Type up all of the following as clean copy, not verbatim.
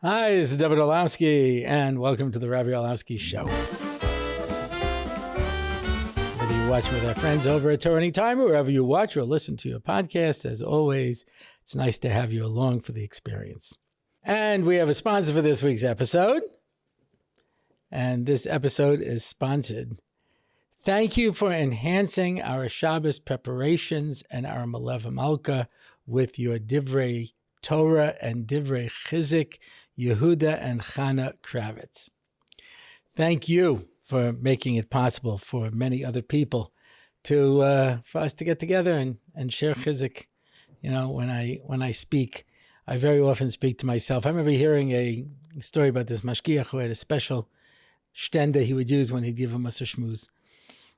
Hi, this is Rabbi Orlofsky, and welcome to the Rabbi Orlofsky Show. Whether you watch with our friends over at Torah Anytime, or wherever you watch or listen to your podcast, as always, it's nice to have you along for the experience. And we have a sponsor for this week's episode, and this episode is sponsored. Thank you for enhancing our Shabbos preparations and our Melave Malka with your Divrei Torah and Divrei Chizuk, Yehuda and Chana Kravitz. Thank you for making it possible for many other people to for us to get together and share Chizuk. You know, when I speak, I very often speak to myself. I remember hearing a story about this mashgiach who had a special shtender he would use when he'd give a Musar Shmuz.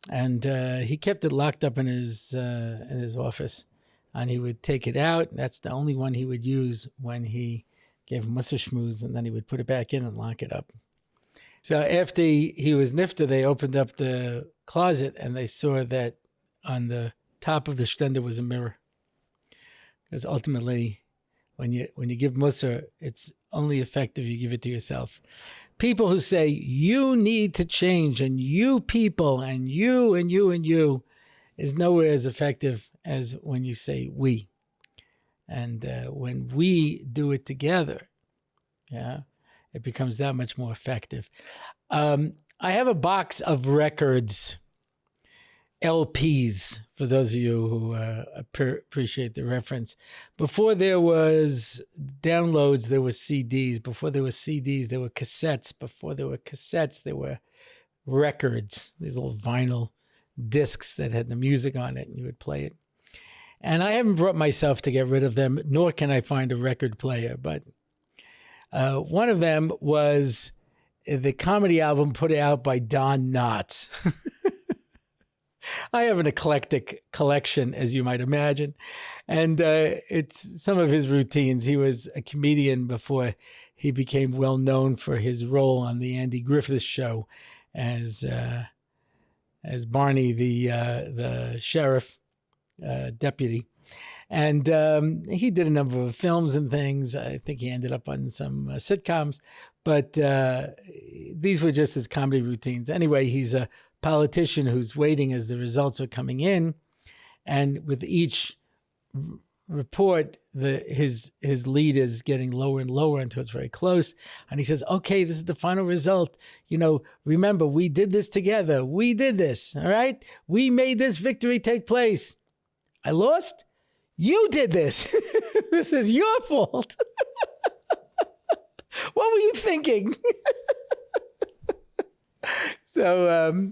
And he kept it locked up in his office. And he would take it out. That's the only one he would use when he gave a Musar Shmuz, and then he would put it back in and lock it up. So after he was nifter, they opened up the closet and they saw that on the top of the shtender was a mirror. Because ultimately, when you give Musar, it's only effective if you give it to yourself. People who say, you need to change, and you people, and you, and you, and you, is nowhere as effective as when you say we. And when we do it together, yeah, it becomes that much more effective. I have a box of records, LPs, for those of you who appreciate the reference. Before there was downloads, there were CDs. Before there were CDs, there were cassettes. Before there were cassettes, there were records, these little vinyl discs that had the music on it, and you would play it. And I haven't brought myself to get rid of them, nor can I find a record player. But one of them was the comedy album put out by Don Knotts. I have an eclectic collection, as you might imagine. And it's some of his routines. He was a comedian before he became well known for his role on the Andy Griffith Show as Barney, the sheriff deputy. And he did a number of films and things. I think he ended up on some sitcoms, but these were just his comedy routines. Anyway, he's a politician who's waiting as the results are coming in. And with each report, his lead is getting lower and lower until it's very close. And he says, okay, this is the final result. You know, remember, we did this together. We did this, all right? We made this victory take place. I lost? You did this. This is your fault. What were you thinking? So,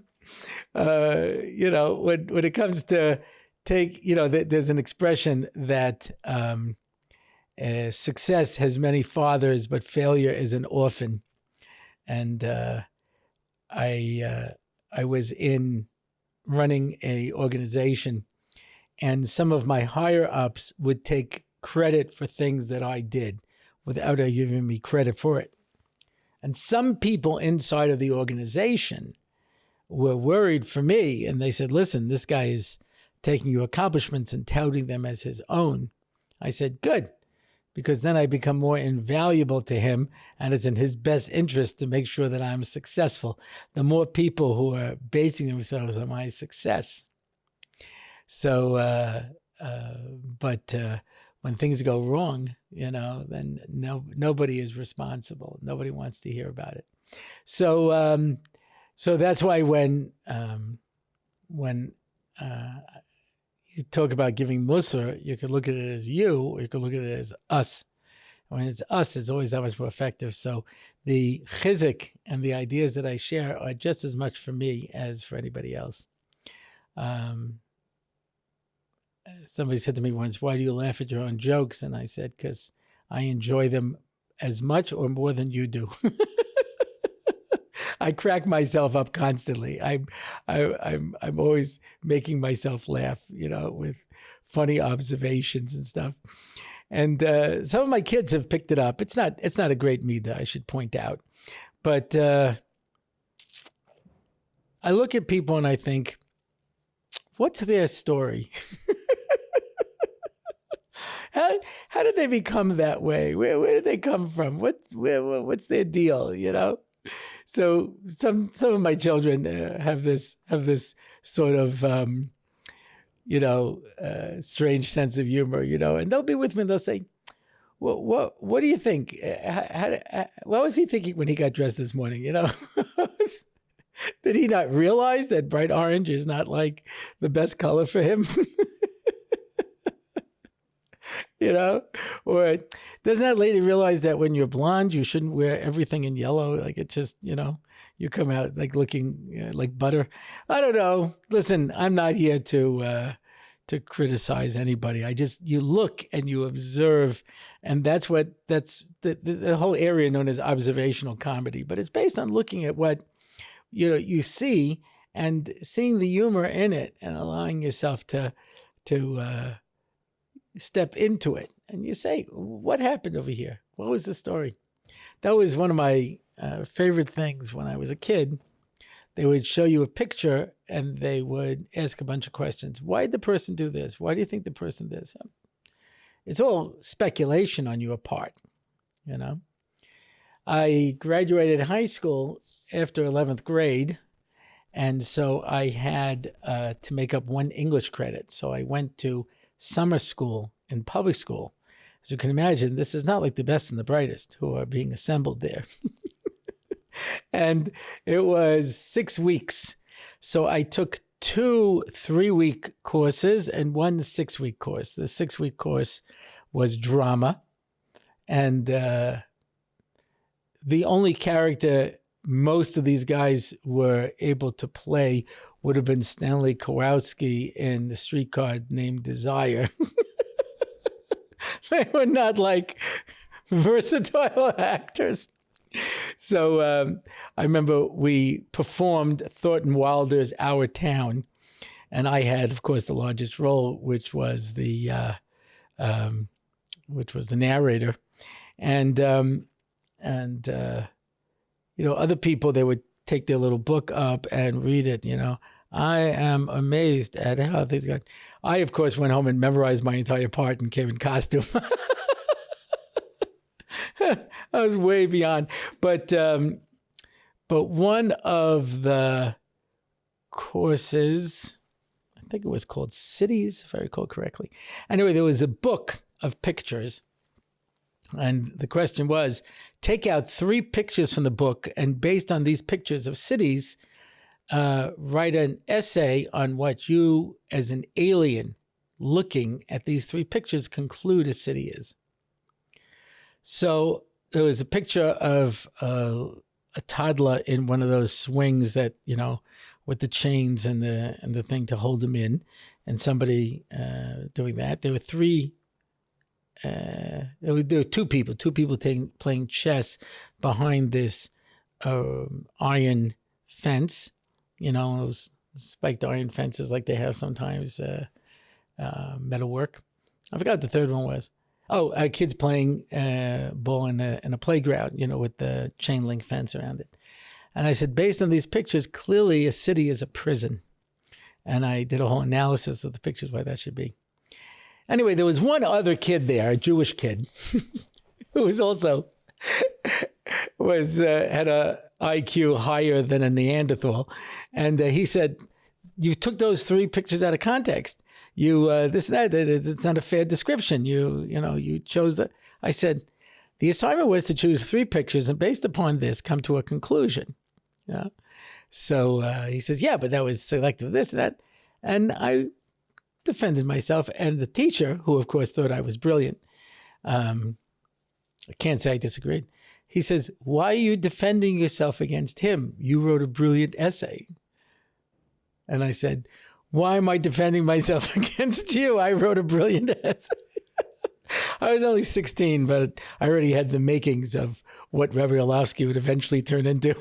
you know, when it comes to there's an expression that success has many fathers, but failure is an orphan. And I was in running a organization, and some of my higher ups would take credit for things that I did without giving me credit for it. And some people inside of the organization were worried for me, and they said, listen, this guy is taking your accomplishments and touting them as his own. I said, good, because then I become more invaluable to him, and it's in his best interest to make sure that I'm successful. The more people who are basing themselves on my success. So, but when things go wrong, you know, then nobody is responsible. Nobody wants to hear about it. So, so that's why when you talk about giving Musar, you could look at it as you, or you could look at it as us. When it's us, it's always that much more effective. So the chizuk and the ideas that I share are just as much for me as for anybody else. Somebody said to me once, why do you laugh at your own jokes? And I said, because I enjoy them as much or more than you do. I crack myself up constantly. I'm always making myself laugh, you know, with funny observations and stuff. And some of my kids have picked it up. It's not a great midah, I should point out. But I look at people and I think, what's their story? how did they become that way? Where did they come from? What's their deal? So some of my children have this sort of strange sense of humor, and they'll be with me and they'll say, what do you think? What was he thinking when he got dressed this morning? Did he not realize that bright orange is not like the best color for him? Or doesn't that lady realize that when you're blonde, you shouldn't wear everything in yellow? Like it just, you come out like looking like butter. I don't know. Listen, I'm not here to criticize anybody. You look and you observe, and that's the whole area known as observational comedy. But it's based on looking at what you see and seeing the humor in it and allowing yourself to step into it. And you say, what happened over here? What was the story? That was one of my favorite things when I was a kid. They would show you a picture and they would ask a bunch of questions. Why did the person do this? Why do you think the person did this? It's all speculation on your part, I graduated high school after 11th grade, and so I had to make up one English credit. So I went to summer school in public school. As you can imagine, this is not like the best and the brightest who are being assembled there. And it was 6 weeks. So I took 2 3-week courses and 1 6-week course. The 6-week course was drama. And the only character most of these guys were able to play would have been Stanley Kowalski in The Streetcar Named Desire. They were not like versatile actors. So I remember we performed Thornton Wilder's Our Town, and I had, of course, the largest role, which was the narrator, and other people, they would take their little book up and read it. I am amazed at how things go. I, of course, went home and memorized my entire part and came in costume. I was way beyond. But one of the courses, I think it was called Cities, if I recall correctly. Anyway, there was a book of pictures. And the question was, take out 3 pictures from the book, and based on these pictures of cities, write an essay on what you, as an alien looking at these 3 pictures, conclude a city is. So there was a picture of a toddler in one of those swings that, with the chains and the thing to hold them in, and somebody doing that. There were 2 people playing chess behind this iron fence, those spiked iron fences like they have sometimes, metalwork. I forgot what the third one was. Oh, kids playing ball in a playground, with the chain link fence around it. And I said, based on these pictures, clearly a city is a prison. And I did a whole analysis of the pictures, why that should be. Anyway, there was one other kid there, a Jewish kid, who was also had a IQ higher than a Neanderthal, and he said, "You took those 3 pictures out of context. You this and that. It's not a fair description. You chose the." I said, "The assignment was to choose 3 pictures, and based upon this, come to a conclusion." So he says, "Yeah, but that was selective this and that," and I defended myself, and the teacher, who of course thought I was brilliant, I can't say I disagreed. He says, "Why are you defending yourself against him? You wrote a brilliant essay." And I said, "Why am I defending myself against you? I wrote a brilliant essay." I was only 16, but I already had the makings of what Rabbi Orlofsky would eventually turn into.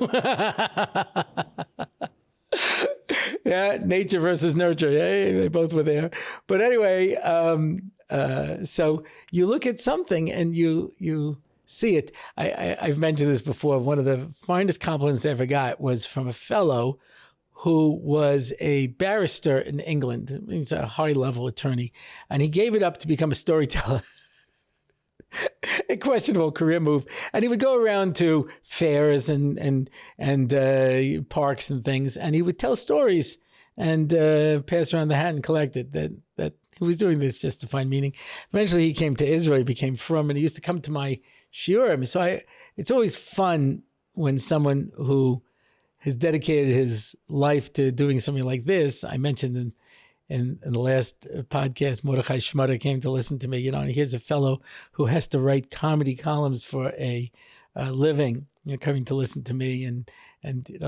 Yeah, nature versus nurture. Hey, they both were there. But anyway, so you look at something and you see it. I've mentioned this before. One of the finest compliments I ever got was from a fellow who was a barrister in England. He's a high-level attorney. And he gave it up to become a storyteller. a questionable career move. And he would go around to fairs and parks and things, and he would tell stories and pass around the hat and collect it. That he was doing this just to find meaning. Eventually, he came to Israel, he became frum, and he used to come to my shiurim. So it's always fun when someone who has dedicated his life to doing something like this. I mentioned in the last podcast, Mordechai Shmata came to listen to me, and here's a fellow who has to write comedy columns for a living, coming to listen to me and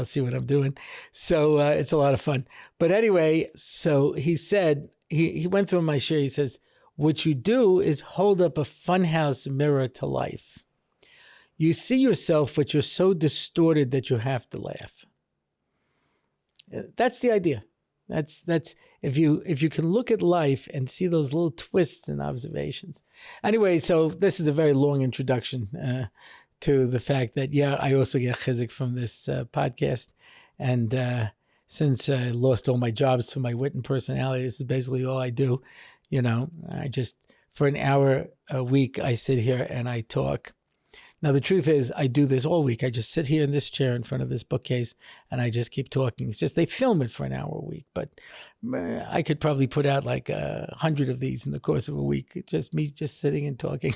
see what I'm doing. So it's a lot of fun. But anyway, so he said, he went through my share. He says, what you do is hold up a funhouse mirror to life. You see yourself, but you're so distorted that you have to laugh. That's the idea. That's if you can look at life and see those little twists and observations. Anyway, so this is a very long introduction to the fact that, I also get chizuk from this podcast. And since I lost all my jobs to my wit and personality, this is basically all I do. I just, for an hour a week, I sit here and I talk. Now, the truth is, I do this all week. I just sit here in this chair in front of this bookcase, and I just keep talking. It's just they film it for an hour a week, but I could probably put out like 100 of these in the course of a week. Just me just sitting and talking.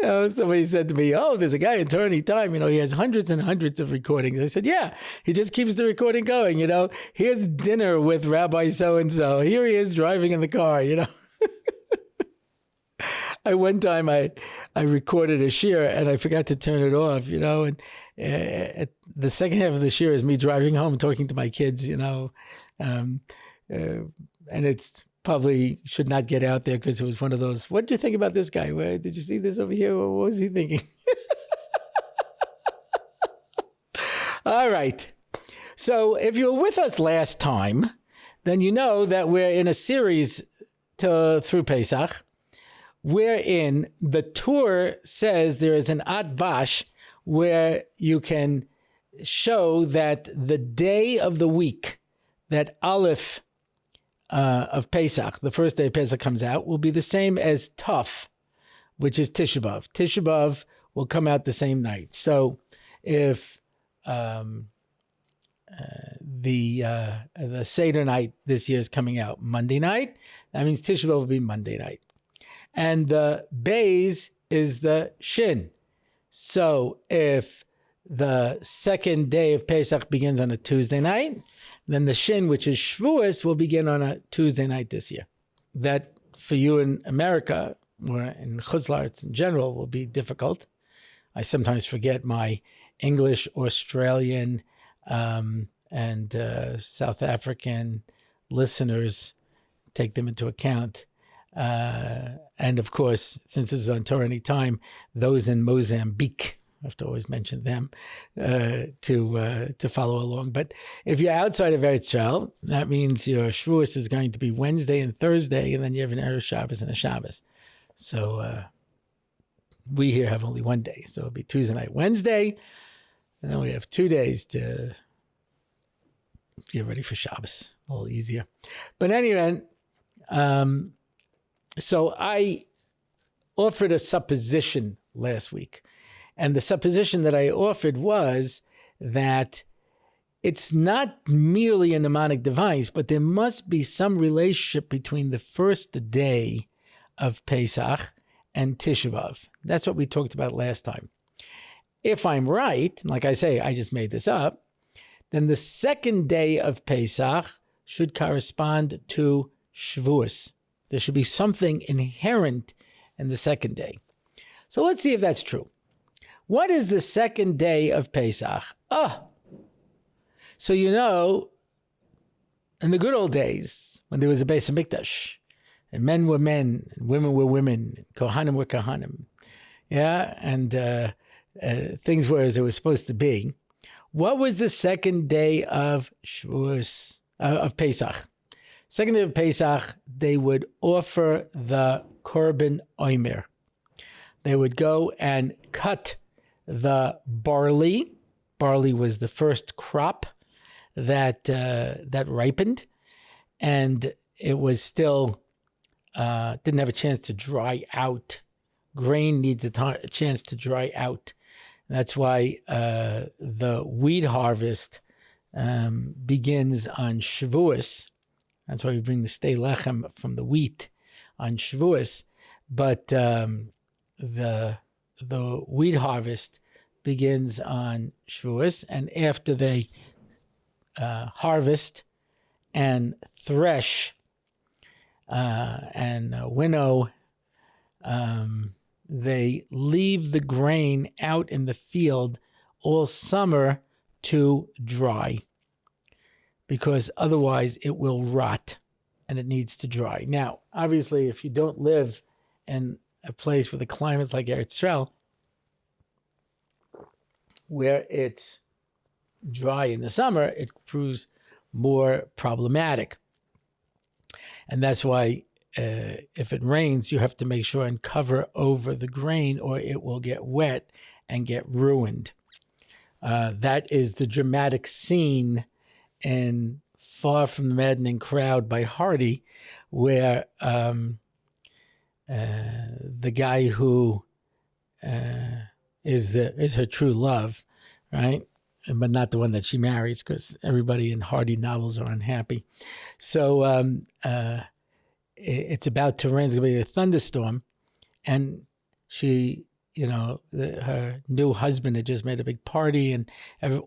Somebody said to me, there's a guy in Eternity Time, he has hundreds and hundreds of recordings. I said, yeah, he just keeps the recording going, Here's dinner with Rabbi so-and-so. Here he is driving in the car, One time I recorded a shir and I forgot to turn it off, and the second half of the shir is me driving home, talking to my kids, and it's probably should not get out there because it was one of those, what did you think about this guy? Where, did you see this over here? What was he thinking? All right. So if you were with us last time, then you know that we're in a series through Pesach, wherein the Torah says there is an atbash where you can show that the day of the week that Aleph of Pesach, the first day of Pesach comes out, will be the same as Tuf, which is Tisha B'Av. Tisha B'Av will come out the same night. So if the Seder night this year is coming out Monday night, that means Tisha B'Av will be Monday night. And the Beis is the Shin. So if the second day of Pesach begins on a Tuesday night, then the Shin, which is Shavuos, will begin on a Tuesday night this year. That for you in America, or in Chutz La'aretz in general, will be difficult. I sometimes forget my English, Australian, and South African listeners, take them into account. And of course, since this is on Torah Anytime, those in Mozambique, I have to always mention them to follow along. But if you're outside of Eretz Yisrael, that means your Shavuos is going to be Wednesday and Thursday, and then you have an Erev Shabbos and a Shabbos. So we here have only one day. So it'll be Tuesday night, Wednesday, and then we have 2 days to get ready for Shabbos. A little easier. But anyway, so I offered a supposition last week. And the supposition that I offered was that it's not merely a mnemonic device, but there must be some relationship between the first day of Pesach and Tisha B'Av. That's what we talked about last time. If I'm right, like I say, I just made this up, then the second day of Pesach should correspond to Shavuos. There should be something inherent in the second day. So let's see if that's true. What is the second day of Pesach? So in the good old days, when there was a Beis HaMikdash, and men were men, and women were women, and Kohanim were Kohanim, and things were as they were supposed to be. What was the second day of Shavuos, of Pesach? Second day of Pesach, they would offer the Korban Omer. They would go and cut the barley. Barley was the first crop that ripened, and it was still didn't have a chance to dry out. Grain needs a chance to dry out. And that's why the wheat harvest begins on Shavuos. That's why we bring the stei lechem from the wheat on Shavuos. But the wheat harvest begins on Shavuos, and after they harvest and thresh and winnow, they leave the grain out in the field all summer to dry, because otherwise it will rot and it needs to dry. Now, obviously, if you don't live in a place where the climate's like Eretz Yisrael, where it's dry in the summer, it proves more problematic. And that's why if it rains, you have to make sure and cover over the grain, or it will get wet and get ruined. That is the dramatic scene in Far from the Maddening Crowd by Hardy, where the guy who is her true love, right? But not the one that she marries, because everybody in Hardy novels are unhappy. So it's about to rain. It's going to be a thunderstorm. And she, her new husband had just made a big party, and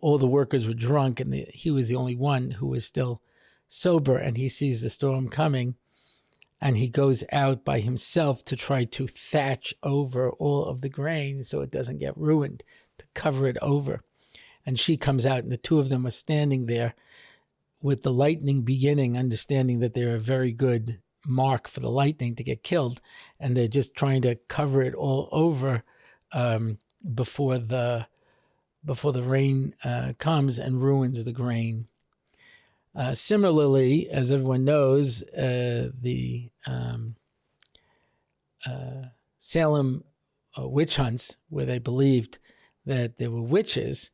all the workers were drunk, and he was the only one who was still sober. And he sees the storm coming, and he goes out by himself to try to thatch over all of the grain so it doesn't get ruined, to cover it over. And she comes out, and the two of them are standing there with the lightning beginning, understanding that they're a very good mark for the lightning to get killed, and they're just trying to cover it all over before the rain comes and ruins the grain. Similarly, as everyone knows, the Salem witch hunts, where they believed that there were witches.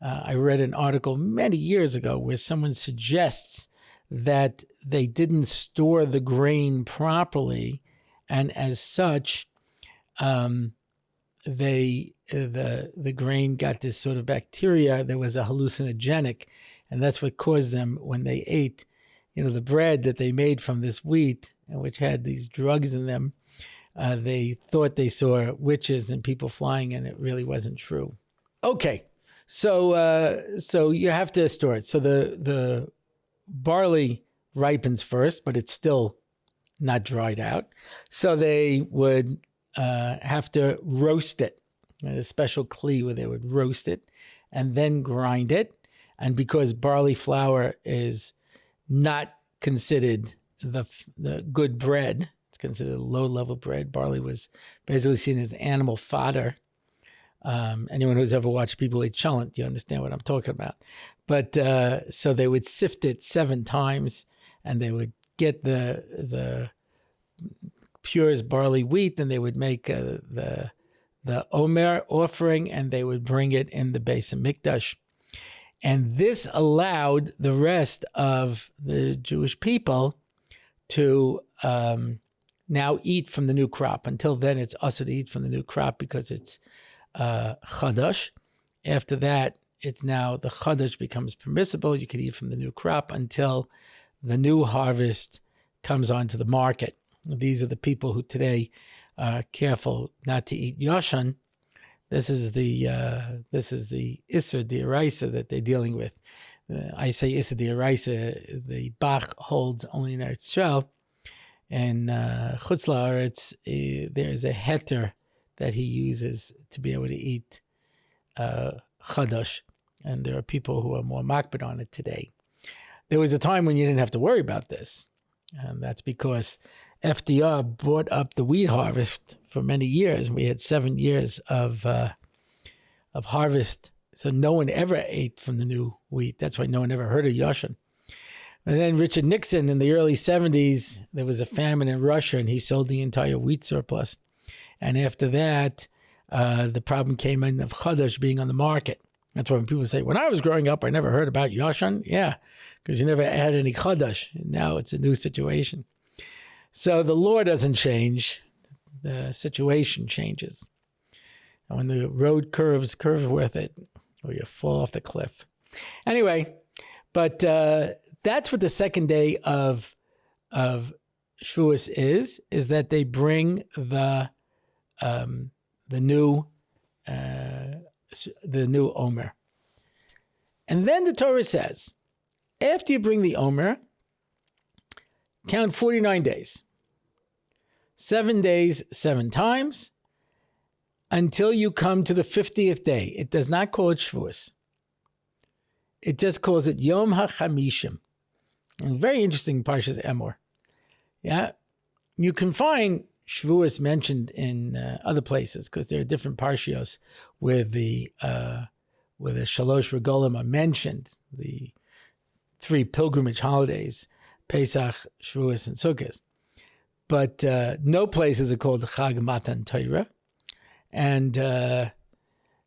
I read an article many years ago where someone suggests that they didn't store the grain properly, and as such, the grain got this sort of bacteria that was a hallucinogenic, and that's what caused them, when they ate, the bread that they made from this wheat, which had these drugs in them, they thought they saw witches and people flying, and it really wasn't true. Okay, so you have to store it. So the barley ripens first, but it's still not dried out. So they would have to roast it, a special kli where they would roast it and then grind it. And because barley flour is not considered the good bread, it's considered low-level bread. Barley was basically seen as animal fodder. Anyone who's ever watched people eat cholent, you understand what I'm talking about. But so they would sift it 7 times, and they would get the purest barley wheat, and they would make the Omer offering, and they would bring it in the Beis HaMikdash. And this allowed the rest of the Jewish people to now eat from the new crop. Until then, it's also to eat from the new crop because it's Chadash. After that, it's now the Chadash becomes permissible. You can eat from the new crop until the new harvest comes onto the market. These are the people who today are careful not to eat Yashan. This is the Isser D'Oraisa that they're dealing with. I say Isser D'Oraisa, the Bach holds only in Eretz Yisrael. And Chutz La'aretz, there's a heter that he uses to be able to eat Chadash. And there are people who are more makbid on it today. There was a time when you didn't have to worry about this. And that's because FDR brought up the wheat harvest for many years. We had 7 years of harvest. So no one ever ate from the new wheat. That's why no one ever heard of Yashan. And then Richard Nixon in the early 70s, there was a famine in Russia, and he sold the entire wheat surplus. And after that, the problem came in of Chadash being on the market. That's why when people say, when I was growing up, I never heard about Yashan. Yeah, because you never had any Chadash. Now it's a new situation. So the law doesn't change. The situation changes. And when the road curves with it, or you fall off the cliff. Anyway, but that's what the second day of Shavuos is that they bring the new Omer. And then the Torah says, after you bring the Omer, count 49 days. 7 days, 7 times, until you come to the 50th day. It does not call it Shavuos. It just calls it Yom HaChamishim. And very interesting Parshas Emor. Yeah, you can find Shavuos mentioned in other places because there are different parshios where the Shalosh Regolim are mentioned, the 3 pilgrimage holidays, Pesach, Shavuos, and Sukkot. But no places are called Chag Matan Torah. And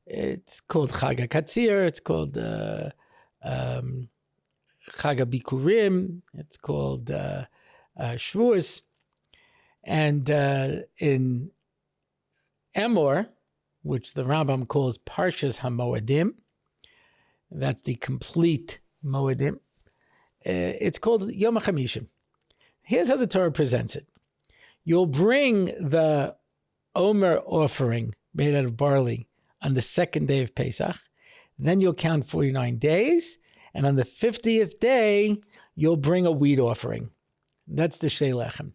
it's called Chag HaKatzir, it's called Chag HaBikurim, it's called Shavuos. And in Emor, which the Rambam calls Parshas HaMoadim, that's the complete Moadim, it's called Yom HaChamishim. Here's how the Torah presents it. You'll bring the Omer offering made out of barley on the second day of Pesach. Then you'll count 49 days. And on the 50th day, you'll bring a wheat offering. That's the Shtei Lechem.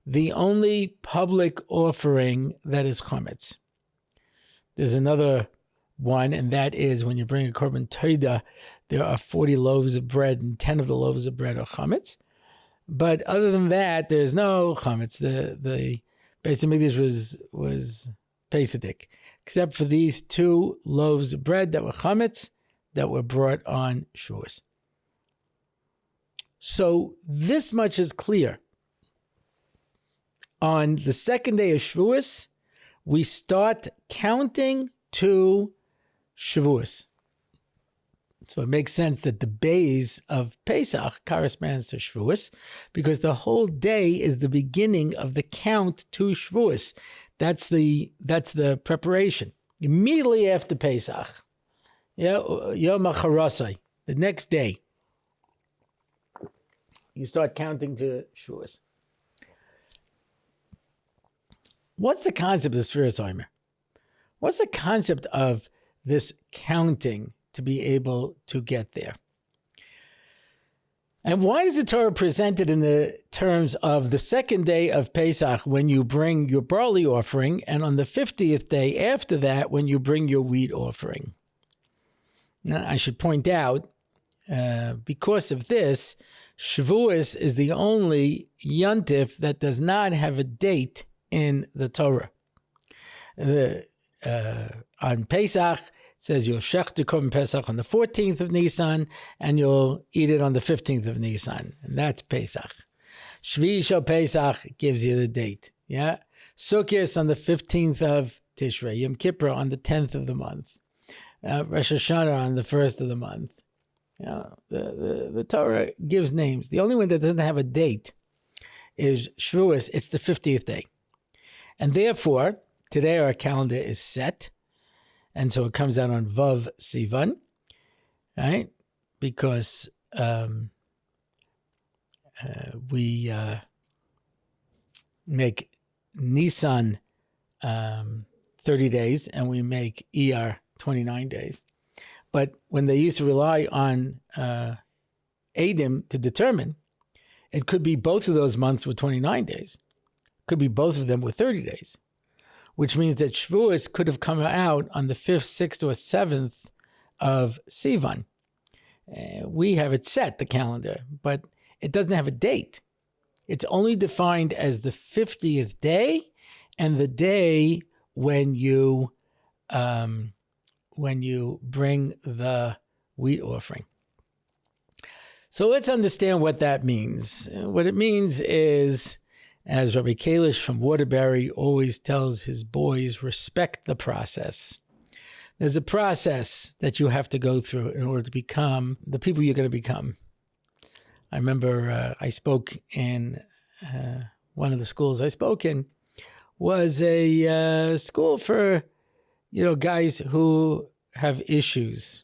The only public offering that is chametz. There's another one, and that is when you bring a korban toida, there are 40 loaves of bread, and 10 of the loaves of bread are chametz. But other than that, there's no chametz. The Beis Hamikdash was pesadik, except for these 2 loaves of bread that were chametz that were brought on Shavuos. So this much is clear. On the second day of Shavuos, we start counting to Shavuos. So it makes sense that the Bays of Pesach corresponds to Shavuos because the whole day is the beginning of the count to Shavuos. That's the preparation. Immediately after Pesach, Yom HaCharasai, the next day, you start counting to Shavuos. What's the concept of Sfiras Omer? What's the concept of this counting to be able to get there? And why does the Torah present it in the terms of the second day of Pesach when you bring your barley offering, and on the 50th day after that when you bring your wheat offering? Now, I should point out, because of this, Shavuos is the only yontif that does not have a date in the Torah. On Pesach, it says you'll shech korban Pesach on the 14th of Nisan, and you'll eat it on the 15th of Nisan, and that's Pesach. Shvi Shel Pesach gives you the date. Yeah, Sukkot on the 15th of Tishrei, Yom Kippur on the 10th of the month, Rosh Hashanah on the 1st of the month. The Torah gives names. The only one that doesn't have a date is Shavuos. It's the 50th day. And therefore, today our calendar is set. And so it comes out on Vav Sivan, right? Because we make Nisan 30 days and we make Iyar 29 days. But when they used to rely on Adim to determine, it could be both of those months with 29 days. Could be both of them with 30 days, which means that Shavuos could have come out on the 5th, 6th, or 7th of Sivan. We have it set, the calendar, but it doesn't have a date. It's only defined as the 50th day and the day when you bring the wheat offering. So let's understand what that means. What it means is, as Rabbi Kalish from Waterbury always tells his boys, respect the process. There's a process that you have to go through in order to become the people you're going to become. I remember I spoke in one of the schools I spoke in was a school for, guys who have issues.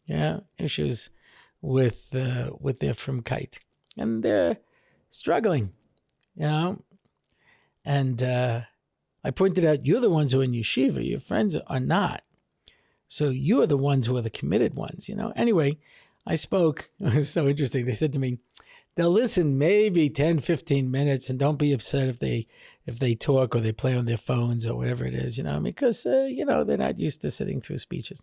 Yeah, issues with their frumkeit. And they're struggling, And I pointed out, you're the ones who are in yeshiva. Your friends are not. So you are the ones who are the committed ones, Anyway, I spoke. It was so interesting. They said to me, they'll listen maybe 10, 15 minutes and don't be upset if they talk or they play on their phones or whatever it is, because, they're not used to sitting through speeches.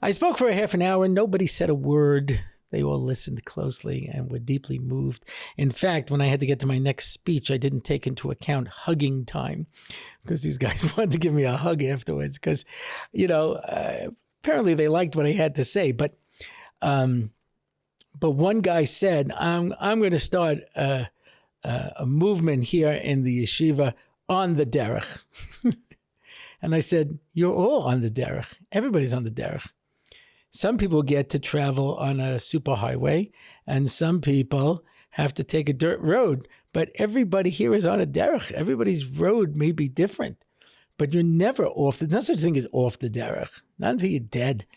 I spoke for a half an hour and nobody said a word. They all listened closely and were deeply moved. In fact, when I had to get to my next speech, I didn't take into account hugging time because these guys wanted to give me a hug afterwards because, apparently they liked what I had to say. But one guy said, I'm going to start a movement here in the yeshiva on the derech. And I said, you're all on the derech. Everybody's on the derech. Some people get to travel on a superhighway, and some people have to take a dirt road. But everybody here is on a derech. Everybody's road may be different, but you're never off. There's no such thing as off the derech. Not until you're dead.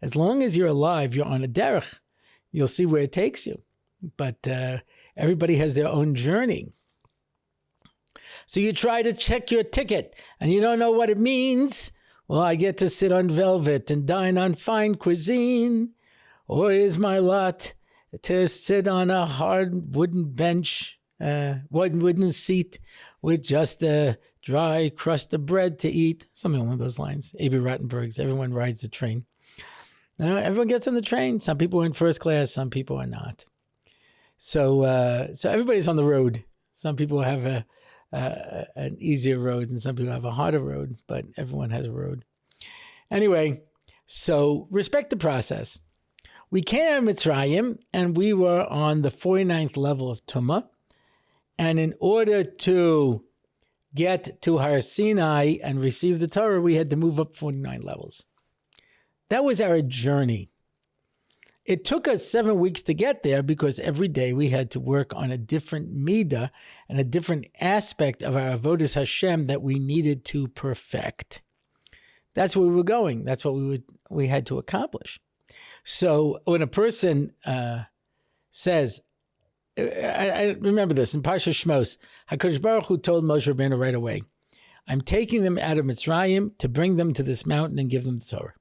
As long as you're alive, you're on a derech. You'll see where it takes you. But everybody has their own journey. So you try to check your ticket, and you don't know what it means. Well, I get to sit on velvet and dine on fine cuisine. Or is my lot to sit on a hard wooden bench, wooden seat with just a dry crust of bread to eat? Something along those lines. A.B. Rottenberg's, everyone rides the train. Everyone gets on the train. Some people are in first class, some people are not. So everybody's on the road. Some people have an easier road and some people have a harder road, but everyone has a road. Anyway, so respect the process. We came out of Mitzrayim and we were on the 49th level of Tumah. And in order to get to Har Sinai and receive the Torah, we had to move up 49 levels. That was our journey. It took us 7 weeks to get there because every day we had to work on a different midah and a different aspect of our avodas Hashem that we needed to perfect. That's where we were going. That's what we had to accomplish. So when a person says, I remember this in Parsha Shmos, HaKadosh Baruch Hu told Moshe Rabbeinu right away, I'm taking them out of Mitzrayim to bring them to this mountain and give them the Torah.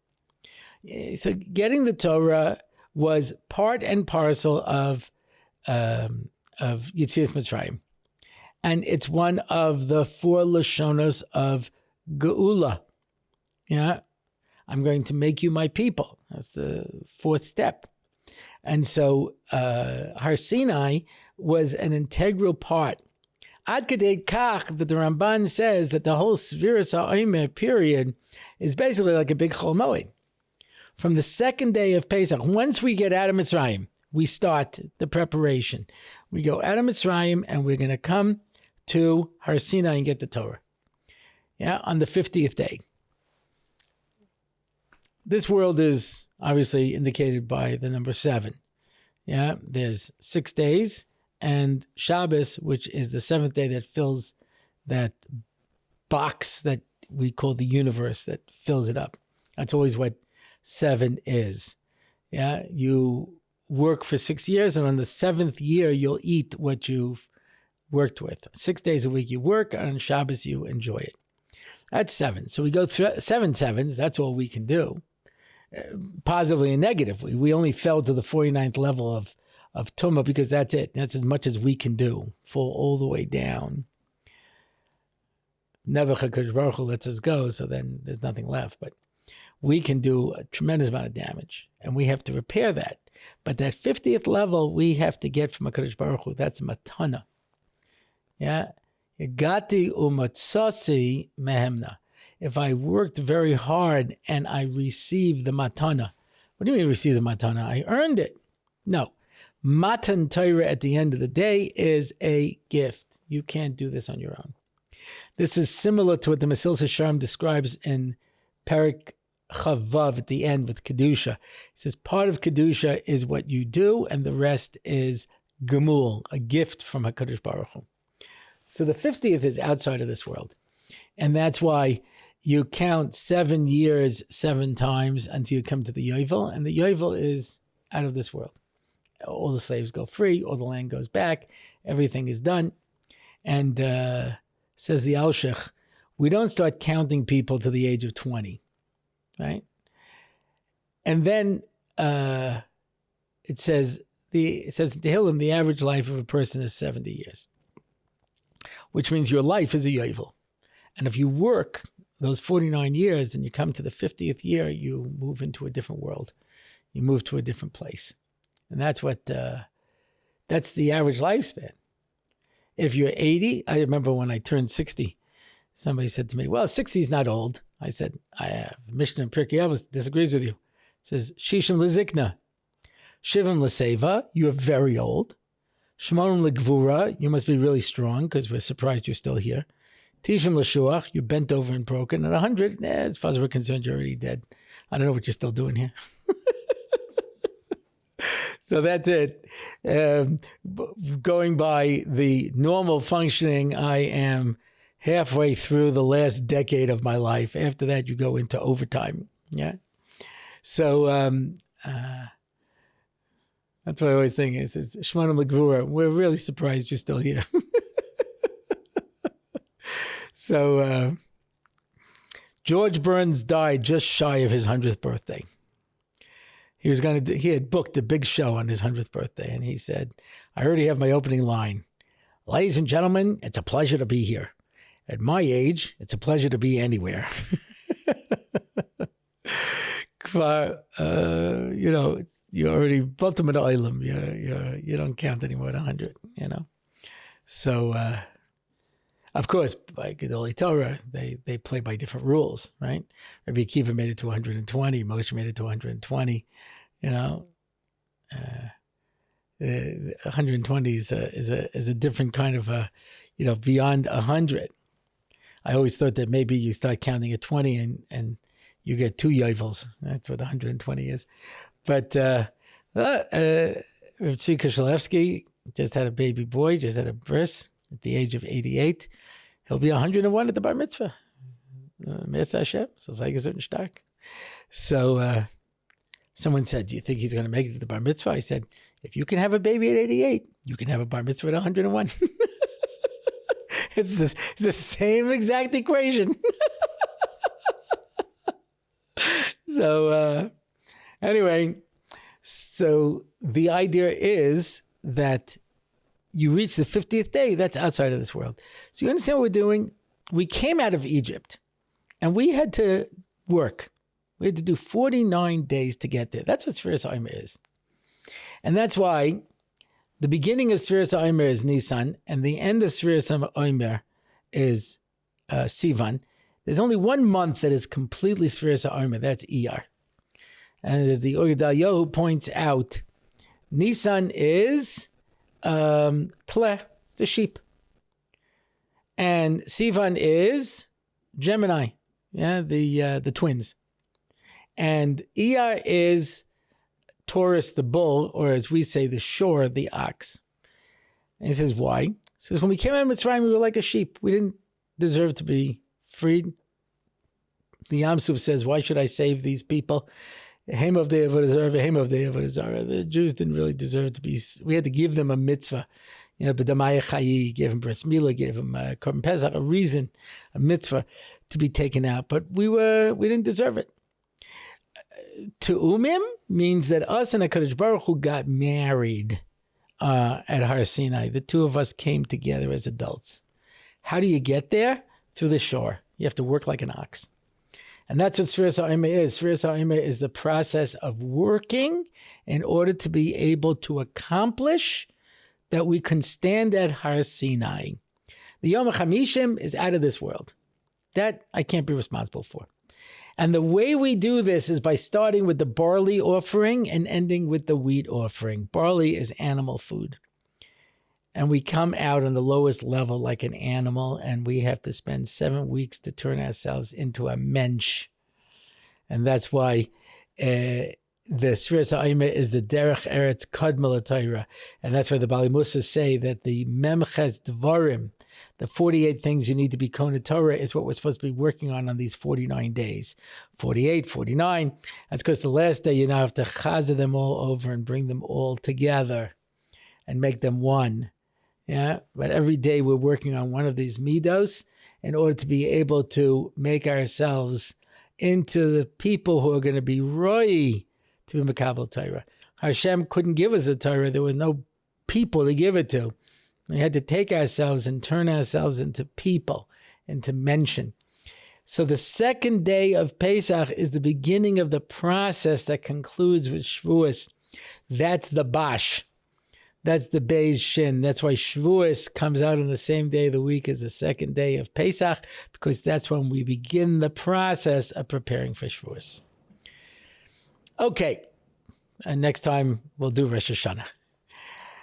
So getting the Torah was part and parcel of Yetzias Mitzrayim. And it's one of the 4 Lashonos of Geula. Yeah, I'm going to make you my people. That's the 4th step. And so Har Sinai was an integral part. Ad Kadei Kach, that the Ramban says that the whole Sfiras HaOmer period is basically like a big Chol Moed. From the 2nd day of Pesach, once we get out of Mitzrayim, we start the preparation. We go out of Mitzrayim and we're going to come to Har Sinai and get the Torah. Yeah, on the 50th day. This world is obviously indicated by the number 7. Yeah, there's 6 days and Shabbos, which is the 7th day that fills that box that we call the universe, that fills it up. That's always what 7 is. Yeah, you work for 6 years, and on the 7th year, you'll eat what you've worked with. 6 days a week you work, and on Shabbos you enjoy it. That's 7. So we go through 7 sevens. That's all we can do, positively and negatively. We only fell to the 49th level of Tumah because that's it. That's as much as we can do, fall all the way down. Never HaKadosh Baruch Hu lets us go, so then there's nothing left. But we can do a tremendous amount of damage, and we have to repair that. But that 50th level, we have to get from HaKadosh Baruch Hu. That's matana. Yeah? Yagati umatsasi mehemna. If I worked very hard and I received the matana. What do you mean receive the matana? I earned it. No. Matan Torah at the end of the day is a gift. You can't do this on your own. This is similar to what the Mesilas Yesharim describes in Perek Chavav at the end with Kedusha. It says part of Kedusha is what you do, and the rest is Gemul, a gift from HaKadosh Baruch Hu. So the 50th is outside of this world. And that's why you count 7 years 7 times until you come to the Yovel. And the Yovel is out of this world. All the slaves go free. All the land goes back. Everything is done. And says the Alshech, we don't start counting people to the age of 20, right? And then it says in Tehillim, the average life of a person is 70 years, which means your life is a yovel. And if you work those 49 years and you come to the 50th year, you move into a different world. You move to a different place. And that's that's the average lifespan. If you're 80, I remember when I turned 60, somebody said to me, well, 60 is not old. I said, Mishnah in Pirkei Avos disagrees with you. It says, Shishim lezikna, Shivim leseva, you are very old. Shmonim legvura, you must be really strong because we're surprised you're still here. Tishim leshuach, you're bent over and broken. And 100, as far as we're concerned, you're already dead. I don't know what you're still doing here. So that's it. Going by the normal functioning, I am halfway through the last decade of my life. After that, you go into overtime. Yeah. So that's what I always think is Shmonim Legvura. We're really surprised you're still here. So George Burns died just shy of his 100th birthday. He had booked a big show on his 100th birthday, and he said, I already have my opening line. Ladies and gentlemen, it's a pleasure to be here. At my age, it's a pleasure to be anywhere. You already built them in Olam. You don't count anymore at 100, So, of course, by Gedolei Torah, they play by different rules, right? Rabbi Akiva made it to 120. Moshe made it to 120. 120 is a different kind of beyond 100. I always thought that maybe you start counting at 20 and you get 2 yovels. That's what 120 is. But Rabbi Orlofsky just had a baby boy, just had a bris at the age of 88. He'll be 101 at the bar mitzvah. Mitzvah Hashem, so stark. So someone said, do you think he's going to make it to the bar mitzvah? I said, if you can have a baby at 88, you can have a bar mitzvah at 101. It's the same exact equation. So anyway, so the idea is that you reach the 50th day, that's outside of this world. So you understand what we're doing? We came out of Egypt and we had to work. We had to do 49 days to get there. That's what Sfiras HaOmer is. And that's why the beginning of Sfiras HaOmer is Nisan and the end of Sfiras HaOmer is Sivan. There's only 1 month that is completely Sfiras HaOmer. That's Iyar. And as the Or Gedalia points out, Nisan is Tleh, it's the sheep. And Sivan is Gemini, the twins. And Iyar is Taurus, the bull, or as we say, the shore, the ox. And he says, why? He says, when we came out of Mitzrayim, we were like a sheep. We didn't deserve to be freed. The Yam Suf says, why should I save these people? The Jews didn't really deserve to be, we had to give them a mitzvah. B'damaya Chayi, gave him Bris Milah, gave him Korban Pesach, a reason, a mitzvah to be taken out. But we didn't deserve it. Te'umim means that us and HaKadosh Baruch Hu got married at Har Sinai. The two of us came together as adults. How do you get there? Through the shore. You have to work like an ox. And that's what Sfiras HaOmer is. Sfiras HaOmer is the process of working in order to be able to accomplish that we can stand at Har Sinai. The Yom HaChamishim is out of this world. That I can't be responsible for. And the way we do this is by starting with the barley offering and ending with the wheat offering. Barley is animal food. And we come out on the lowest level like an animal, and we have to spend 7 weeks to turn ourselves into a mensch. And that's why the Sfiras HaOmer is the Derech Eretz Kadma Torah. And that's why the Bali Musa say that the Memches Dvarim, the 48 things you need to be Kona Torah, is what we're supposed to be working on these 49 days. 48, 49. That's because the last day you now have to chazah them all over and bring them all together and make them one. Yeah, but every day we're working on one of these midos in order to be able to make ourselves into the people who are going to be roi to be Makabel Torah. Hashem couldn't give us a Torah. There was no people to give it to. We had to take ourselves and turn ourselves into people, into mention. So the second day of Pesach is the beginning of the process that concludes with Shavuos. That's the Bash. That's the Beis Shin. That's why Shavuos comes out on the same day of the week as the second day of Pesach, because that's when we begin the process of preparing for Shavuos. Okay, and next time we'll do Rosh Hashanah.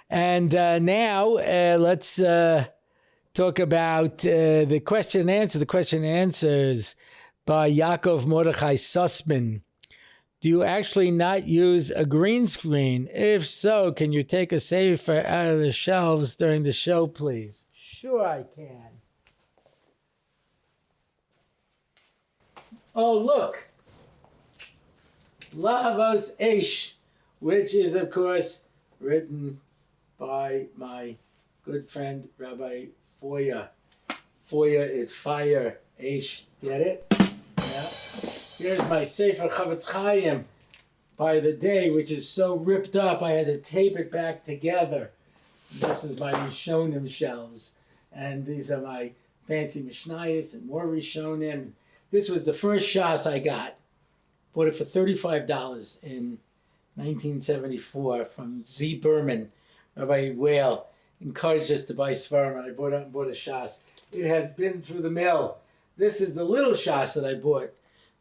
And now let's talk about the question and answer. The question and answers by Yaakov Mordechai Sussman. Do you actually not use a green screen? If so, can you take a sefer out of the shelves during the show, please? Sure, I can. Oh, look. Lavos Eish, which is, of course, written by my good friend, Rabbi Foya. Foya is fire. Eish, get it? Yeah. Here's my Sefer Chavetz Chaim by the day, which is so ripped up, I had to tape it back together. This is my Rishonim shelves. And these are my fancy Mishnayos and more Rishonim. This was the first Shas I got. Bought it for $35 in 1974 from Z. Berman. Rabbi Whale encouraged us to buy Svarim, and I bought out and bought a Shas. It has been through the mill. This is the little Shas that I bought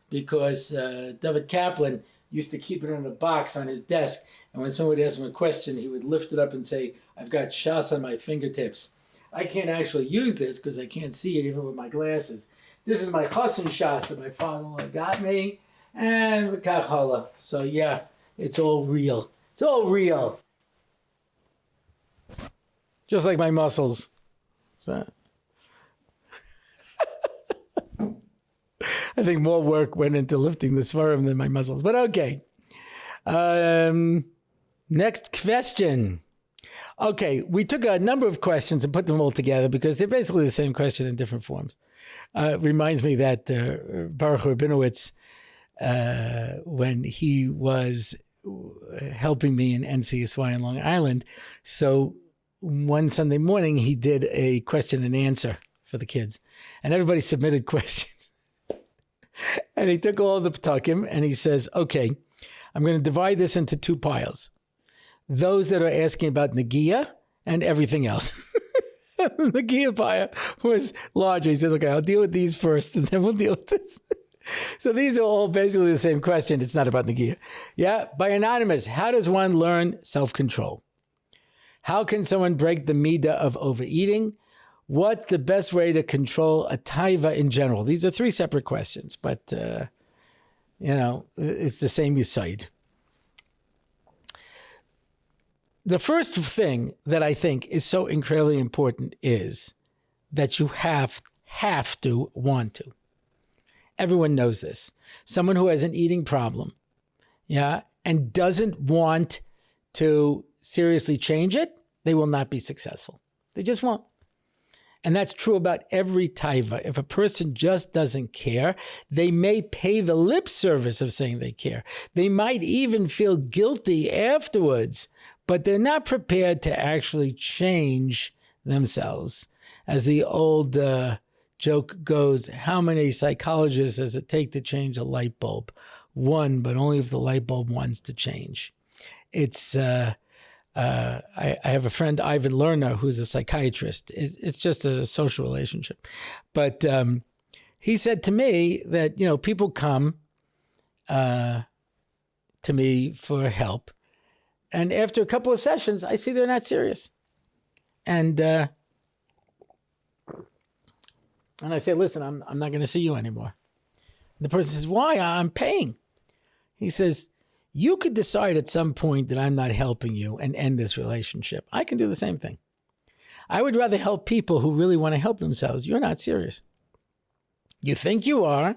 because David Kaplan used to keep it in a box on his desk, and when someone would ask him a question, he would lift it up and say, I've got Shas on my fingertips. I can't actually use this because I can't see it even with my glasses. This is my Chassan Shas that my father-in-law got me, and V'kach. So yeah, it's all real. It's all real. Just like my muscles. So I think more work went into lifting the Svarim than my muscles. But okay. Next question. Okay, we took a number of questions and put them all together because they're basically the same question in different forms. Reminds me that Baruch Rabinowitz, when he was helping me in NCSY in Long Island, so one Sunday morning he did a question and answer for the kids, and everybody submitted questions. And he took all the ptakim and he says, okay, I'm going to divide this into two piles. Those that are asking about Nagia and everything else. The Nagia pile was larger. He says, okay, I'll deal with these first and then we'll deal with this. So these are all basically the same question. It's not about Nagia. Yeah, by Anonymous, how does one learn self-control? How can someone break the midah of overeating? What's the best way to control a taiva in general? These are three separate questions, but, it's the same aside. The first thing that I think is so incredibly important is that you have to want to. Everyone knows this. Someone who has an eating problem, and doesn't want to seriously change it, they will not be successful. They just won't. And that's true about every taiva. If a person just doesn't care, they may pay the lip service of saying they care. They might even feel guilty afterwards, but they're not prepared to actually change themselves. As the old joke goes, how many psychologists does it take to change a light bulb? One, but only if the light bulb wants to change. It's I have a friend, Ivan Lerner, who's a psychiatrist. It's just a social relationship. But he said to me that, people come to me for help. And after a couple of sessions, I see they're not serious. And I say, listen, I'm not going to see you anymore. And the person says, why? I'm paying. He says, You could decide at some point that I'm not helping you and end this relationship. I can do the same thing. I would rather help people who really want to help themselves. You're not serious. You think you are.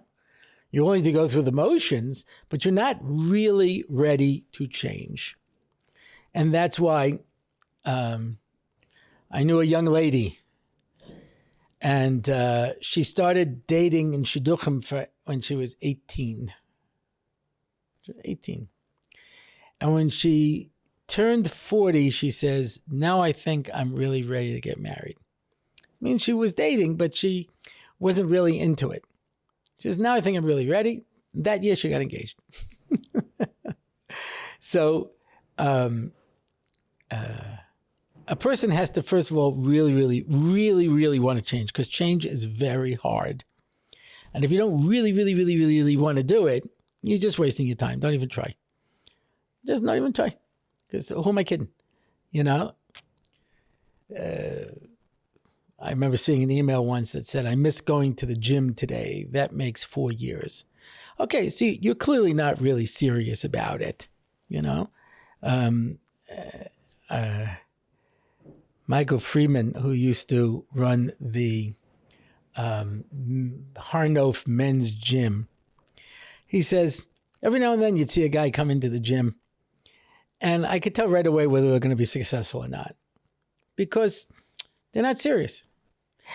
You're willing to go through the motions, but you're not really ready to change. And that's why I knew a young lady, and she started dating in Shidduchim when she was 18. 18. And when she turned 40, she says, now I think I'm really ready to get married. I mean, she was dating, but she wasn't really into it. She says, now I think I'm really ready. That year, she got engaged. So a person has to, first of all, really want to change, because change is very hard. And if you don't really want to do it, you're just wasting your time. Don't even try. Just not even try. Because who am I kidding? You know? I remember seeing an email once that said, I miss going to the gym today. That makes 4 years. Okay, see, you're clearly not really serious about it. You know? Michael Freeman, who used to run the Harnof men's gym, he says, every now and then you'd see a guy come into the gym, and I could tell right away whether they're going to be successful or not, because they're not serious.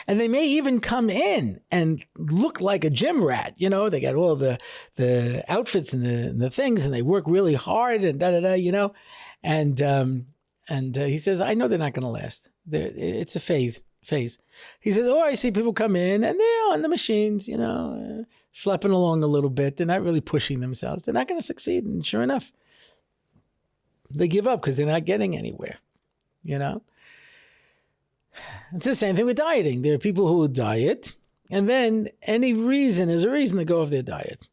And they may even come in and look like a gym rat. You know, they got all the outfits and the things, and they work really hard and you know. And he says, I know they're not going to last. It's a phase. He says, I see people come in and they're on the machines, you know, schlepping along a little bit. They're not really pushing themselves. They're not going to succeed. And sure enough, they give up because they're not getting anywhere, you know. It's the same thing with dieting. There are people who diet, and then any reason is a reason to go off their diet.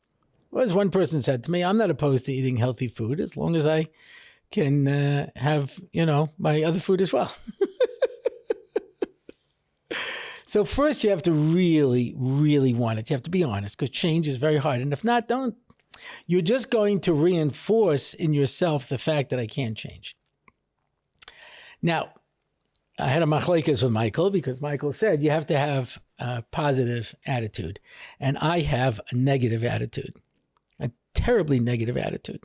Well, as one person said to me, I'm not opposed to eating healthy food as long as I can have, you know, my other food as well. So first you have to really want it. You have to be honest, because change is very hard. And if not, don't. You're just going to reinforce in yourself the fact that I can't change. Now, I had a machlekes with Michael, because Michael said you have to have a positive attitude. And I have a negative attitude, a terribly negative attitude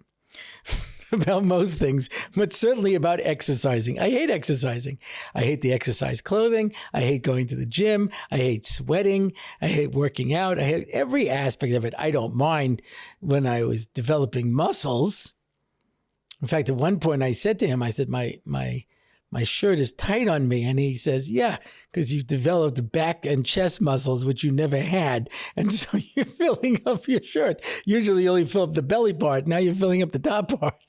about most things, but certainly about exercising. I hate exercising. I hate the exercise clothing. I hate going to the gym. I hate sweating. I hate working out. I hate every aspect of it. I don't mind when I was developing muscles. In fact, at one point I said to him, I said, my shirt is tight on me. And he says, yeah, because you've developed back and chest muscles, which you never had. And so you're filling up your shirt. Usually you only fill up the belly part. Now you're filling up the top part.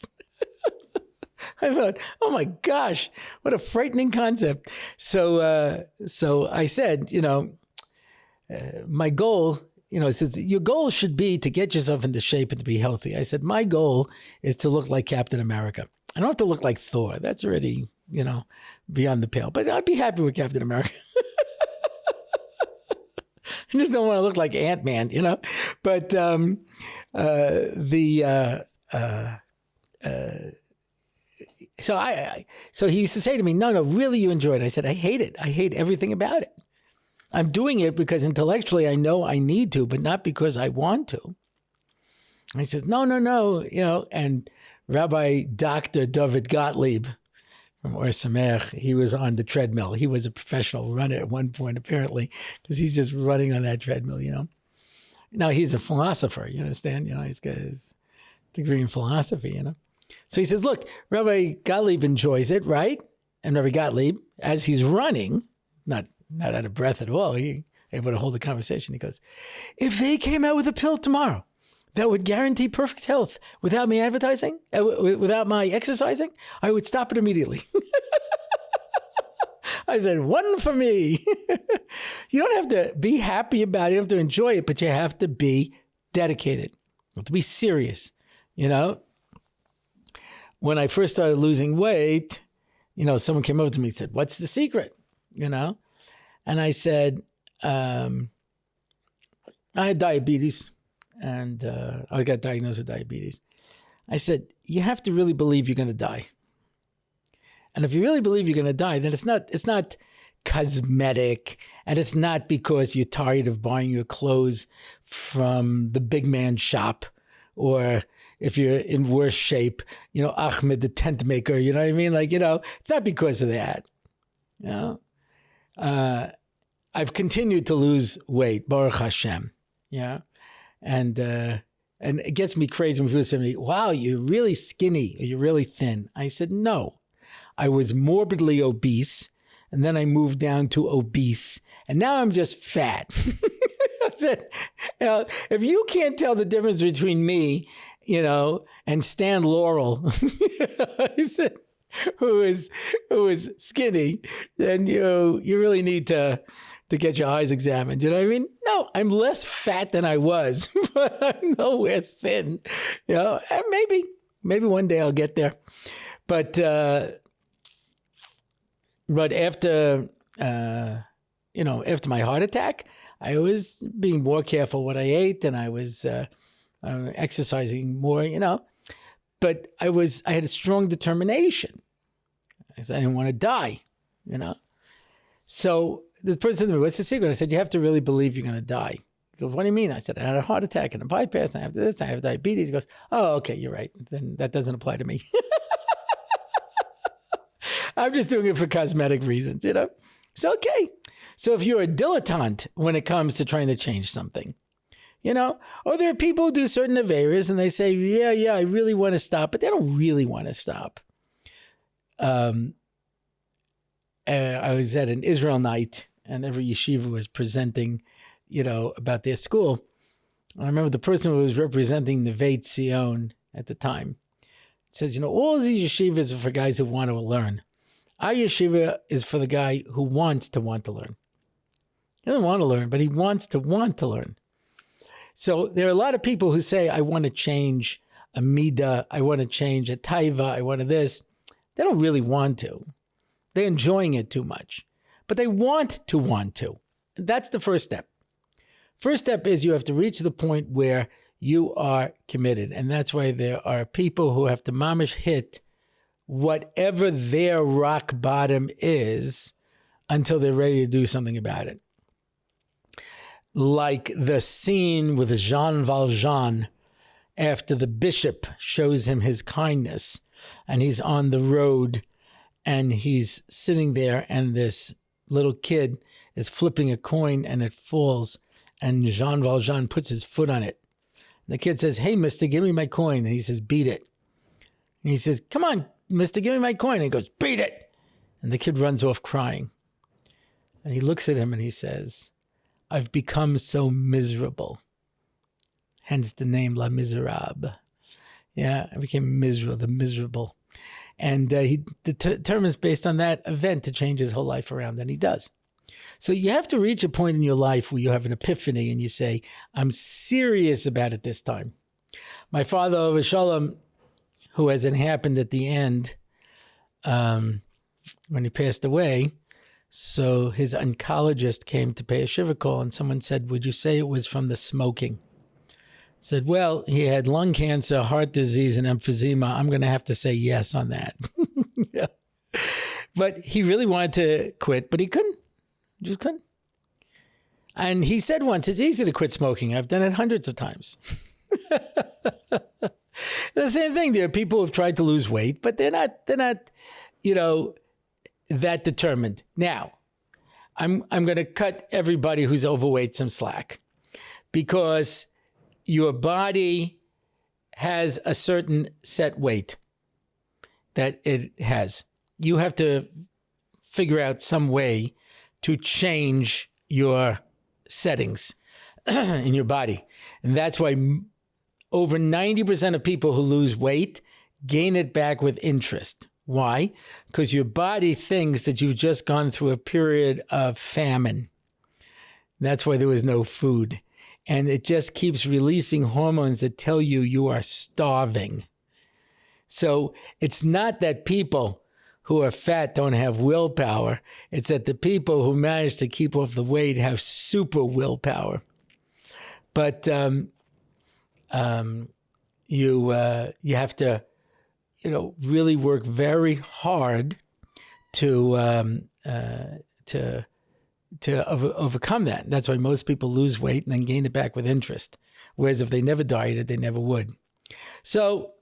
I thought, oh my gosh, what a frightening concept. So I said, you know, my goal, you know, it says your goal should be to get yourself into shape and to be healthy. I said, my goal is to look like Captain America. I don't have to look like Thor. That's already, you know, beyond the pale. But I'd be happy with Captain America. I just don't want to look like Ant-Man, you know. But so he used to say to me, no, really you enjoy it. I said, I hate it. I hate everything about it. I'm doing it because intellectually I know I need to, but not because I want to. And he says, no, you know, and Rabbi Dr. Dovid Gottlieb from Or Sameach, he was on the treadmill. He was a professional runner at one point, apparently, because he's just running on that treadmill, you know. Now, he's a philosopher, you understand? You know, he's got his degree in philosophy, you know. So he says, look, Rabbi Gottlieb enjoys it, right? And Rabbi Gottlieb, as he's running, not out of breath at all, he able to hold a conversation. He goes, if they came out with a pill tomorrow that would guarantee perfect health without me advertising, without my exercising, I would stop it immediately. I said, one for me. You don't have to be happy about it. You have to enjoy it, but you have to be dedicated. You have to be serious. You know, when I first started losing weight, you know, someone came over to me and said, what's the secret? You know, and I said, I had diabetes. And I got diagnosed with diabetes. I said, you have to really believe you're going to die. And if you really believe you're going to die, then it's not cosmetic, and it's not because you're tired of buying your clothes from the big man shop, or if you're in worse shape, Ahmed, the tent maker, you know what I mean? It's not because of that. I've continued to lose weight, Baruch Hashem. Yeah. And it gets me crazy when people say to me, wow, you're really skinny or you're really thin. I said, no, I was morbidly obese, and then I moved down to obese, and now I'm just fat. I said, if you can't tell the difference between me, and Stan Laurel, I said, who is skinny, then you really need to get your eyes examined. You know what I mean? No, I'm less fat than I was, but I'm nowhere thin. And maybe one day I'll get there. But after after my heart attack, I was being more careful what I ate, and I was exercising more. But I had a strong determination. I said I didn't want to die. So this person said to me, what's the secret? I said, you have to really believe you're going to die. He goes, what do you mean? I said, I had a heart attack and a bypass, and I have this, I have diabetes. He goes, oh, okay, you're right. Then that doesn't apply to me. I'm just doing it for cosmetic reasons, So, okay. So if you're a dilettante when it comes to trying to change something, or there are people who do certain areas and they say, yeah, I really want to stop, but they don't really want to stop. I was at an Israel night, and every yeshiva was presenting, about their school. And I remember the person who was representing the Beit Zion at the time says, all these yeshivas are for guys who want to learn. Our yeshiva is for the guy who wants to learn. He doesn't want to learn, but he wants to learn. So there are a lot of people who say, I want to change a midah, I want to change a taiva, I want to this. They don't really want to. They're enjoying it too much. But they want to. That's the first step. First step is you have to reach the point where you are committed. And that's why there are people who have to mamish hit whatever their rock bottom is until they're ready to do something about it. Like the scene with Jean Valjean after the bishop shows him his kindness, and he's on the road and he's sitting there, and this little kid is flipping a coin and it falls, and Jean Valjean puts his foot on it. And the kid says, hey, mister, give me my coin. And he says, beat it. And he says, come on, mister, give me my coin. And he goes, beat it. And the kid runs off crying. And he looks at him and he says, I've become so miserable. Hence the name La Miserable. Yeah, I became miserable. And he determines based on that event to change his whole life around, and he does. So you have to reach a point in your life where you have an epiphany and you say, I'm serious about it this time. My father, Over Shalom, who, as it happened at the end, when he passed away, so his oncologist came to pay a shiva call, and someone said, would you say it was from the smoking? I said, well, he had lung cancer, heart disease, and emphysema. I'm going to have to say yes on that. Yeah. But he really wanted to quit, but he couldn't. Just couldn't. And he said once, it's easy to quit smoking. I've done it hundreds of times. The same thing. There are people who've tried to lose weight, but they're not, that determined. Now, I'm going to cut everybody who's overweight some slack, because your body has a certain set weight that it has. You have to figure out some way to change your settings in your body. And that's why over 90% of people who lose weight gain it back with interest. Why? Because your body thinks that you've just gone through a period of famine. That's why there was no food. And it just keeps releasing hormones that tell you you are starving. So it's not that people who are fat don't have willpower. It's that the people who manage to keep off the weight have super willpower. But you have to, really work very hard to overcome that. That's why most people lose weight and then gain it back with interest. Whereas if they never dieted, they never would. So,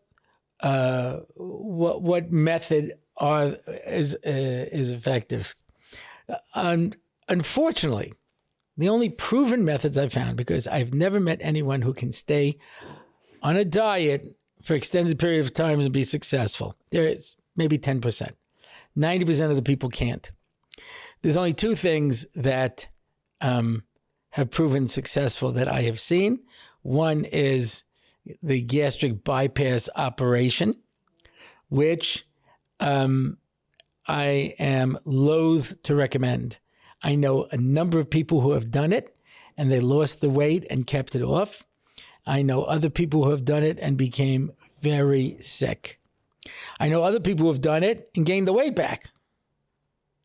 what method is effective? Unfortunately, the only proven methods I've found, because I've never met anyone who can stay on a diet for extended period of time and be successful. There is maybe 10%. 90% of the people can't. There's only two things that have proven successful that I have seen. One is the gastric bypass operation, which I am loath to recommend. I know a number of people who have done it and they lost the weight and kept it off. I know other people who have done it and became very sick. I know other people who have done it and gained the weight back,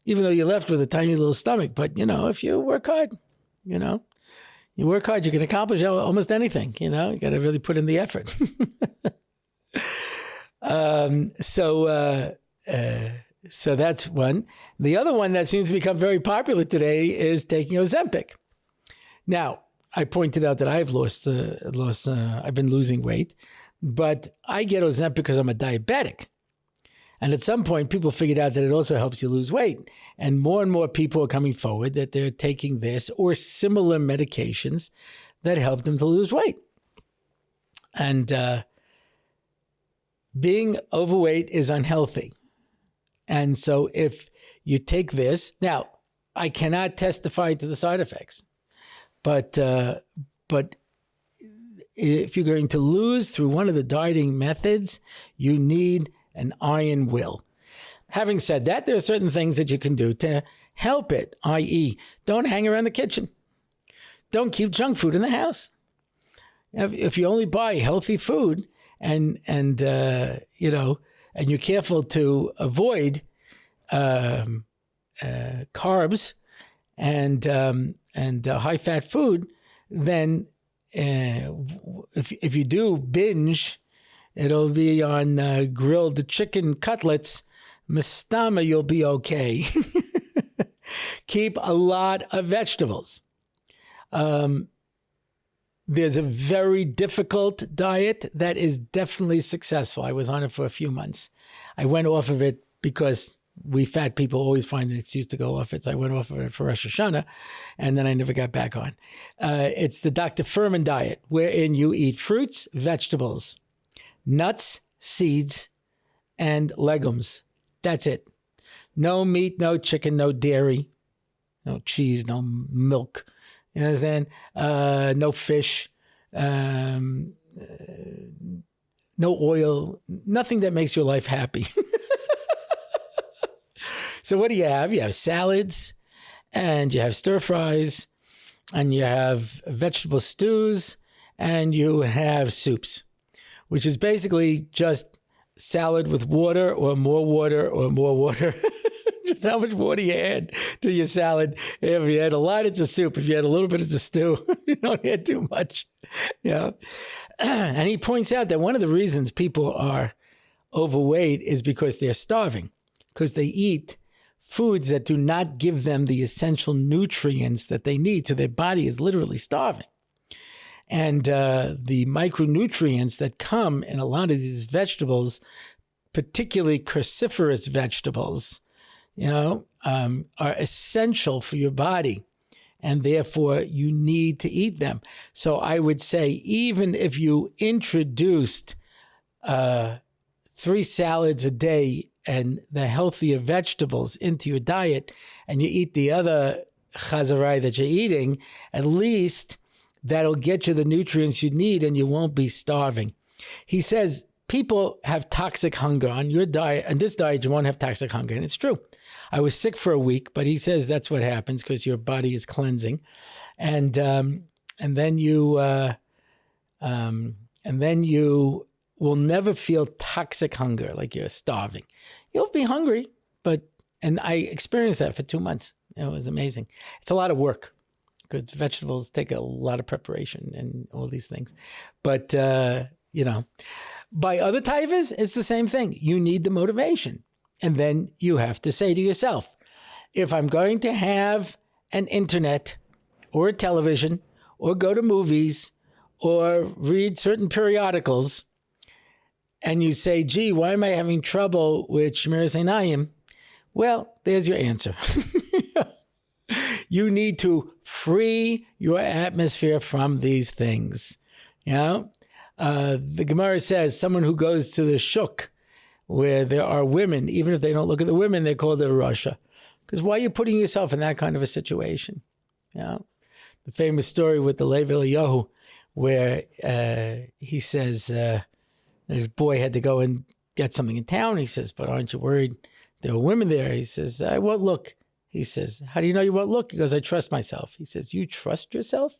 even though you're left with a tiny little stomach. But, if you work hard, you work hard, you can accomplish almost anything. You got to really put in the effort. So that's one. The other one that seems to become very popular today is taking Ozempic. Now, I pointed out that I've I've been losing weight, but I get Ozempic because I'm a diabetic. And at some point, people figured out that it also helps you lose weight. And more people are coming forward that they're taking this or similar medications that help them to lose weight. And being overweight is unhealthy. And so if you take this, now, I cannot testify to the side effects, but if you're going to lose through one of the dieting methods, you need an iron will. Having said that, there are certain things that you can do to help it, i.e., don't hang around the kitchen. Don't keep junk food in the house. If you only buy healthy food and you're careful to avoid carbs and high-fat food, then if you do binge, it'll be on grilled chicken cutlets. Mistama, you'll be okay. Keep a lot of vegetables. There's a very difficult diet that is definitely successful. I was on it for a few months. I went off of it because we fat people always find an excuse to go off it. So I went off of it for Rosh Hashanah, and then I never got back on. It's the Dr. Furman diet, wherein you eat fruits, vegetables, nuts, seeds, and legumes. That's it. No meat, no chicken, no dairy, no cheese, no milk. You understand? No fish, no oil, nothing that makes your life happy. So what do you have? You have salads, and you have stir fries, and you have vegetable stews, and you have soups, which is basically just salad with water or more water or more water. Just how much water you add to your salad. If you add a lot, it's a soup. If you add a little bit, it's a stew. You don't add too much. And he points out that one of the reasons people are overweight is because they're starving, because they eat foods that do not give them the essential nutrients that they need. So their body is literally starving. And the micronutrients that come in a lot of these vegetables, particularly cruciferous vegetables, are essential for your body, and therefore you need to eat them. So I would say even if you introduced 3 salads a day and the healthier vegetables into your diet, and you eat the other chazarai that you're eating, at least that'll get you the nutrients you need and you won't be starving. He says people have toxic hunger on your diet, and this diet you won't have toxic hunger, and it's true. I was sick for a week, but he says that's what happens because your body is cleansing, and then you will never feel toxic hunger like you're starving. You'll be hungry, and I experienced that for 2 months. It was amazing. It's a lot of work because vegetables take a lot of preparation and all these things, but By other taivas, it's the same thing. You need the motivation. And then you have to say to yourself, if I'm going to have an internet or a television or go to movies or read certain periodicals, and you say, gee, why am I having trouble with Shemiras Einayim? Well, there's your answer. You need to free your atmosphere from these things. The Gemara says someone who goes to the shuk where there are women, even if they don't look at the women, they're called a Rasha. Because why are you putting yourself in that kind of a situation? The famous story with the Lev Eliyahu, where he says his boy had to go and get something in town. He says, but aren't you worried? There are women there. He says, I won't look. He says, how do you know you won't look? He goes, I trust myself. He says, you trust yourself?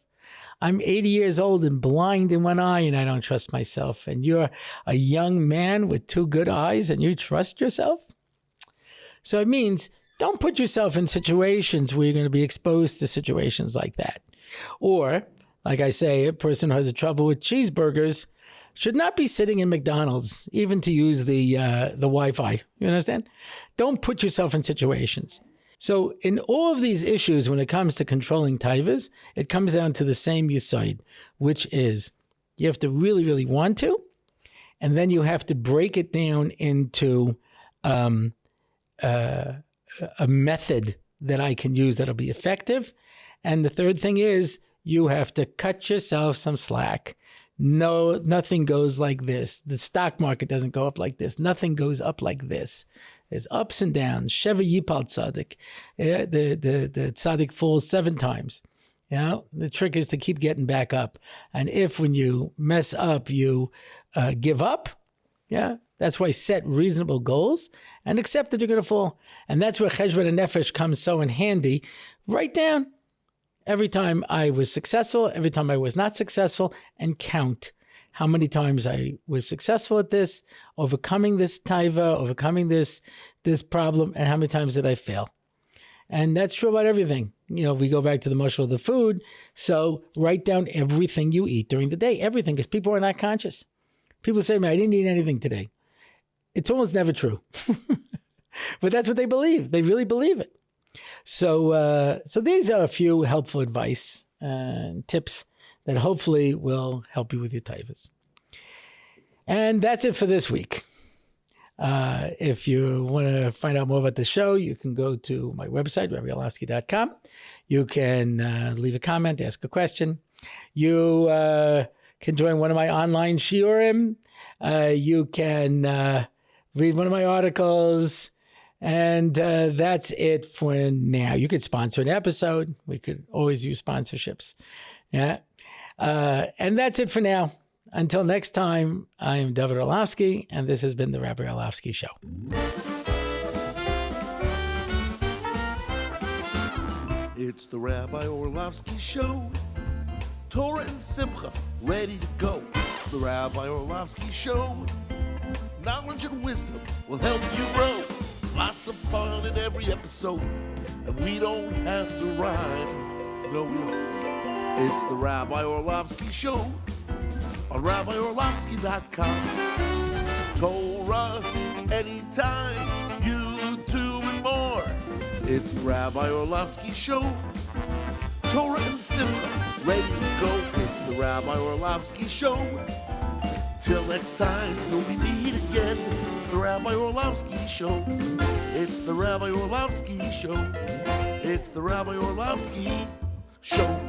I'm 80 years old and blind in one eye, and I don't trust myself. And you're a young man with 2 good eyes, and you trust yourself? So it means don't put yourself in situations where you're going to be exposed to situations like that. Or, like I say, a person who has trouble with cheeseburgers should not be sitting in McDonald's, even to use the Wi-Fi. You understand? Don't put yourself in situations. So in all of these issues, when it comes to controlling taivas, it comes down to the same yesod, which is you have to really, really want to, and then you have to break it down into a method that I can use that'll be effective. And the third thing is you have to cut yourself some slack. No, nothing goes like this. The stock market doesn't go up like this. Nothing goes up like this. There's ups and downs. Sheva Yipal Tzaddik. The Tzaddik falls 7 times. The trick is to keep getting back up. And if when you mess up, you give up, that's why set reasonable goals and accept that you're going to fall. And that's where Cheshbon HaNefesh comes so in handy. Write down every time I was successful, every time I was not successful, and count how many times I was successful at this, overcoming this taiva, overcoming this problem, and how many times did I fail. And that's true about everything. We go back to the mushroom of the food. So write down everything you eat during the day, everything, because people are not conscious. People say to me, I didn't eat anything today. It's almost never true. But that's what they believe. They really believe it. So these are a few helpful advice and tips that hopefully will help you with your taivas. And that's it for this week. If you want to find out more about the show, you can go to my website, RabbiOrlofsky.com. You can leave a comment, ask a question. You can join one of my online shiurim. You can read one of my articles. And that's it for now. You could sponsor an episode. We could always use sponsorships. And that's it for now. Until next time, I'm David Orlofsky, and this has been the Rabbi Orlofsky Show. It's the Rabbi Orlofsky Show. Torah and Simcha, ready to go. It's the Rabbi Orlofsky Show. Knowledge and wisdom will help you grow. Lots of fun in every episode, and we don't have to rhyme. No, we don't. It's the Rabbi Orlofsky Show on RabbiOrlofsky.com. Torah anytime, YouTube and more. It's the Rabbi Orlofsky Show. Torah and Simcha, ready to go. It's the Rabbi Orlofsky Show. Till next time, till we meet again. It's the Rabbi Orlofsky Show. It's the Rabbi Orlofsky Show. It's the Rabbi Orlofsky Show.